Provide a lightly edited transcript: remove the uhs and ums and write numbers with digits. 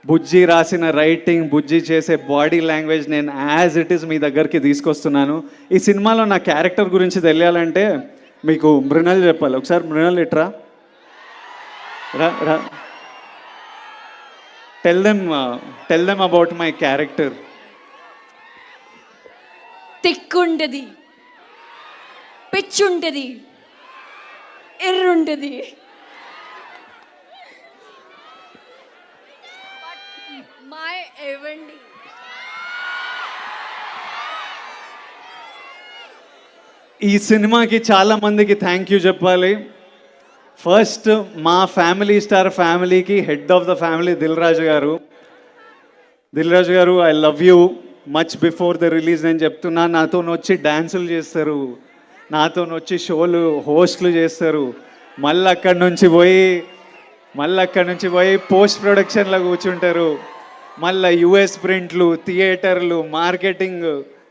బుజ్జి రాసిన రైటింగ్, బుజ్జి చేసే body language నేను యాజ్ ఇట్ ఈస్ మీ దగ్గరికి తీసుకొస్తున్నాను. ఈ సినిమాలో నా క్యారెక్టర్ గురించి తెలియాలంటే మీకు మృణల్ చెప్పాలి. ఒకసారి మృణల్ ఇట్రా, రా రా, tell them about my character. తిక్కుంటది, పిచ్చుంటది, ఎర్రుంటది, మై ఎవండి. ఈ సినిమాకి చాలా మందికి థ్యాంక్ యూ చెప్పాలి. ఫస్ట్ మా ఫ్యామిలీ స్టార్ ఫ్యామిలీకి head of the family Dil Raju గారు. దిల్ రాజు గారు, I love you much before the release. నేను చెప్తున్నా, నాతో వచ్చి డ్యాన్సులు చేస్తారు, నాతో వచ్చి షోలు హోస్ట్లు చేస్తారు, మళ్ళీ అక్కడి నుంచి పోయి పోస్ట్ ప్రొడక్షన్లో కూర్చుంటారు, మళ్ళీ యుఎస్ ప్రింట్లు, థియేటర్లు, మార్కెటింగ్,